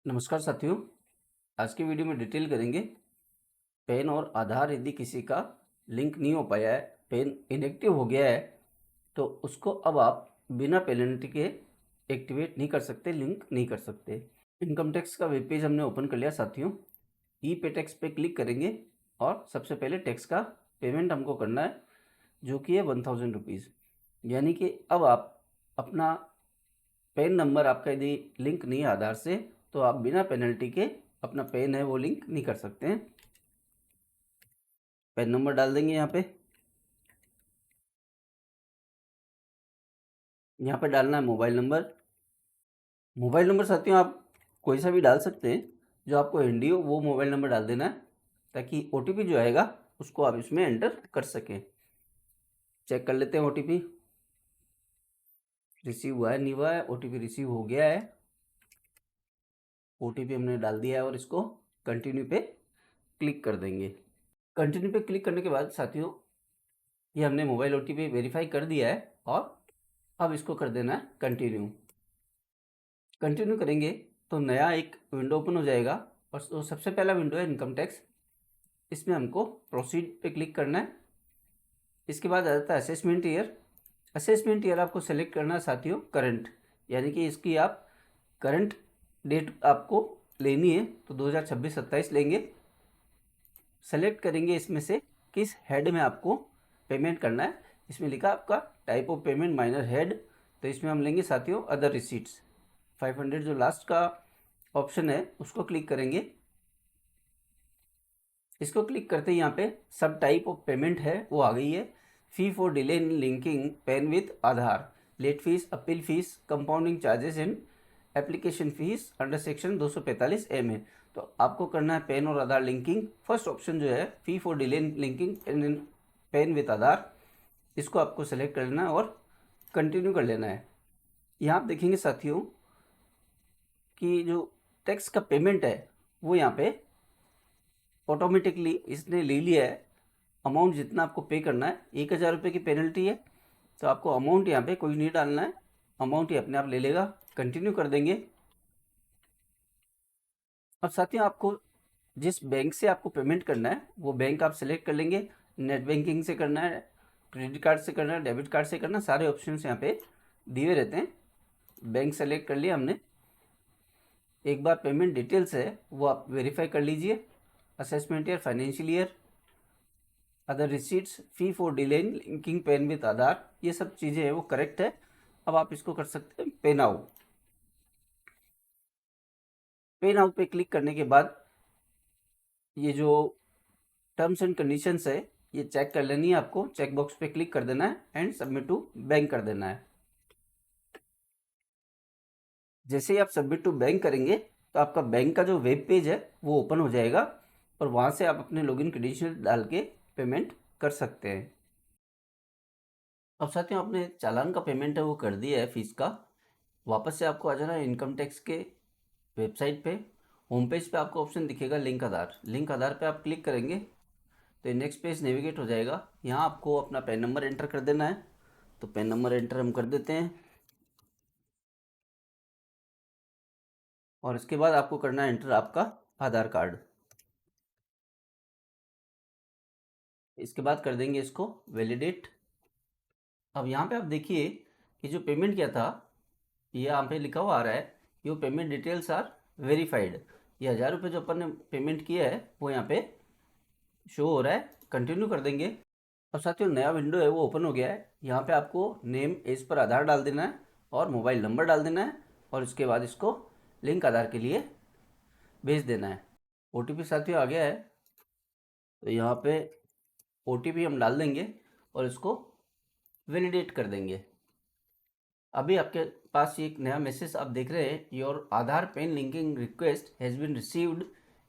नमस्कार साथियों। आज की वीडियो में डिटेल करेंगे पैन और आधार यदि किसी का लिंक नहीं हो पाया है, पैन इनएक्टिव हो गया है, तो उसको अब आप बिना पेनल्टी के एक्टिवेट नहीं कर सकते, लिंक नहीं कर सकते। इनकम टैक्स का वेब पेज हमने ओपन कर लिया साथियों। ई पे टैक्स पे क्लिक करेंगे और सबसे पहले टैक्स का पेमेंट हमको करना है, जो कि है 1000 रुपीज़। यानी कि अब आप अपना पैन नंबर आपका यदि लिंक नहीं है आधार से, तो आप बिना पेनल्टी के अपना पैन है वो लिंक नहीं कर सकते हैं। पैन नंबर डाल देंगे यहाँ पे। यहाँ पे डालना है मोबाइल नंबर। मोबाइल नंबर साथियों आप कोई सा भी डाल सकते हैं, जो आपको हैंडी हो वो मोबाइल नंबर डाल देना है, ताकि ओटीपी जो आएगा उसको आप इसमें एंटर कर सकें। चेक कर लेते हैं ओटीपी रिसीव हुआ है नहीं हुआ है। ओटीपी रिसीव हो गया है। ओटीपी हमने डाल दिया है और इसको कंटिन्यू पे क्लिक कर देंगे। कंटिन्यू पे क्लिक करने के बाद साथियों ये हमने मोबाइल ओटीपी वेरीफाई कर दिया है और अब इसको कर देना है कंटिन्यू। कंटिन्यू करेंगे तो नया एक विंडो ओपन हो जाएगा और तो सबसे पहला विंडो है इनकम टैक्स। इसमें हमको प्रोसीड पे क्लिक करना है। इसके बाद आ जाता है असेसमेंट ईयर। असेसमेंट ईयर आपको सेलेक्ट करना है साथियों करंट, यानी कि इसकी आप करंट डेट आपको लेनी है, तो 2026-27 लेंगे। सेलेक्ट करेंगे इसमें से किस हेड में आपको पेमेंट करना है। इसमें लिखा आपका type of payment minor head, तो इसमें हम लेंगे साथियों अदर रिसीट्स। 500 जो लास्ट का ऑप्शन है उसको क्लिक करेंगे। इसको क्लिक करते ही यहाँ पे सब टाइप ऑफ पेमेंट है वो आ गई है। Fee for delay in linking PAN with Aadhaar, late fees, appeal fees, compounding charges and application fees under section 245 में। तो आपको करना है पेन और आधार लिंकिंग। फर्स्ट ऑप्शन जो है fee for delay in linking PAN with Aadhaar, इसको आपको सेलेक्ट कर लेना है और कंटिन्यू कर लेना है। यहाँ आप देखेंगे साथियों कि जो टैक्स का पेमेंट है वो यहाँ पे ऑटोमेटिकली इसने ले लिया है। अमाउंट जितना आपको पे करना है, 1000 रुपये की पेनल्टी है, तो आपको अमाउंट यहाँ पे कोई नहीं डालना है, अमाउंट ही अपने आप ले लेगा। कंटिन्यू कर देंगे। और साथियों आपको जिस बैंक से आपको पेमेंट करना है वो बैंक आप सेलेक्ट कर लेंगे। नेट बैंकिंग से करना है, क्रेडिट कार्ड से करना है, डेबिट कार्ड से करना है, सारे ऑप्शन यहाँ पे दिए रहते हैं। बैंक सेलेक्ट कर लिया हमने। एक बार पेमेंट डिटेल्स है वो आप वेरीफाई कर लीजिए। Assessment year, financial year, other receipts, fee for delay in linking PAN with Aadhaar, ये सब चीज़ें हैं वो करेक्ट है। अब आप इसको कर सकते हैं पे नाउ। पे नाउ पे क्लिक करने के बाद ये जो टर्म्स एंड कंडीशंस है ये चेक कर लेनी है आपको। चेक बॉक्स पे क्लिक कर देना है एंड सबमिट टू बैंक कर देना है। जैसे ही आप सबमिट टू बैंक करेंगे तो आपका बैंक का जो वेब पेज है वो ओपन हो जाएगा और वहाँ से आप अपने लॉगिन क्रेडेंशियल डाल के पेमेंट कर सकते हैं। अब साथियों आपने चालान का पेमेंट है वो कर दिया है फीस का। वापस से आपको आ जाना है इनकम टैक्स के वेबसाइट पे। होम पेज पे आपको ऑप्शन दिखेगा लिंक आधार। लिंक आधार पे आप क्लिक करेंगे तो नेक्स्ट पेज नेविगेट हो जाएगा। यहाँ आपको अपना पैन नंबर एंटर कर देना है, तो पैन नंबर एंटर हम कर देते हैं और इसके बाद आपको करना है एंटर आपका आधार कार्ड। इसके बाद कर देंगे इसको वैलिडेट। अब यहाँ पे आप देखिए कि जो पेमेंट किया था ये यहाँ पे लिखा हुआ आ रहा है your payment details are verified. ये 1000 रुपये जो अपन ने पेमेंट किया है वो यहाँ पे शो हो रहा है। कंटिन्यू कर देंगे। अब साथियों नया विंडो है वो ओपन हो गया है। यहाँ पे आपको नेम एज पर आधार डाल देना है और मोबाइल नंबर डाल देना है और उसके बाद इसको लिंक आधार के लिए भेज देना है। ओटीपी साथियों आ गया है, तो यहाँ पे ओटीपी हम डाल देंगे और इसको वैलिडेट कर देंगे। अभी आपके पास एक नया मैसेज आप देख रहे हैं, your Aadhaar PAN linking request has been received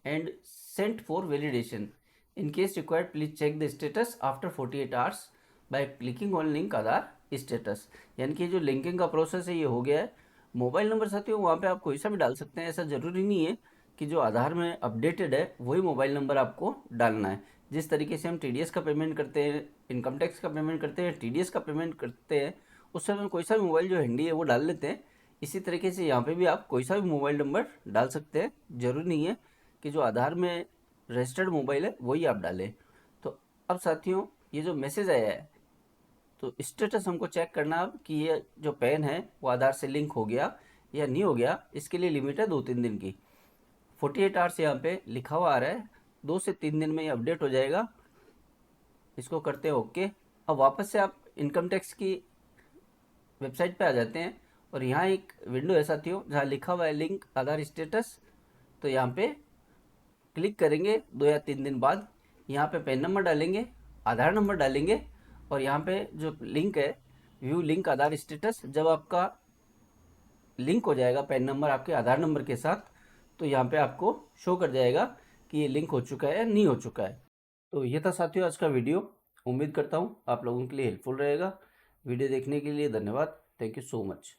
and sent for validation. In case required please check the status after 48 hours by clicking on link Aadhaar status. यानी कि जो लिंकिंग का प्रोसेस है ये हो गया है। मोबाइल नंबर साथियों वहाँ पे आप कोई सा भी डाल सकते हैं, ऐसा ज़रूरी नहीं है कि जो आधार में अपडेटेड है वही मोबाइल नंबर आपको डालना है। जिस तरीके से हम टीडीएस का पेमेंट करते हैं, इनकम टैक्स का पेमेंट करते हैं, टीडीएस का पेमेंट करते हैं, उस समय कोई सा भी मोबाइल जो हैंडी है वो डाल लेते हैं। इसी तरीके से यहाँ पे भी आप कोई सा भी मोबाइल नंबर डाल सकते हैं, ज़रूरी नहीं है कि जो आधार में रजिस्टर्ड मोबाइल है वही आप डालें। तो अब साथियों, ये जो मैसेज आया है, तो स्टेटस हमको चेक करना अब कि ये जो पैन है वो आधार से लिंक हो गया या नहीं हो गया। इसके लिए लिमिट है 2-3 दिन की। 48 आवर्स यहाँ पे लिखा हुआ आ रहा है, 2 से 3 दिन में ये अपडेट हो जाएगा। इसको करते हैं ओके। अब वापस से आप इनकम टैक्स की वेबसाइट पे आ जाते हैं और यहाँ एक विंडो है साथियों जहाँ लिखा हुआ है लिंक आधार स्टेटस। तो यहाँ पे क्लिक करेंगे 2 या 3 दिन बाद। यहाँ पे पैन नंबर डालेंगे, आधार नंबर डालेंगे और यहाँ पे जो लिंक है व्यू लिंक आधार स्टेटस, जब आपका लिंक हो जाएगा पैन नंबर आपके आधार नंबर के साथ, तो यहाँ पे आपको शो कर जाएगा कि ये लिंक हो चुका है या नहीं हो चुका है। तो ये था साथियों आज का वीडियो। उम्मीद करता हूँ आप लोगों के लिए हेल्पफुल रहेगा। वीडियो देखने के लिए धन्यवाद। Thank you so much.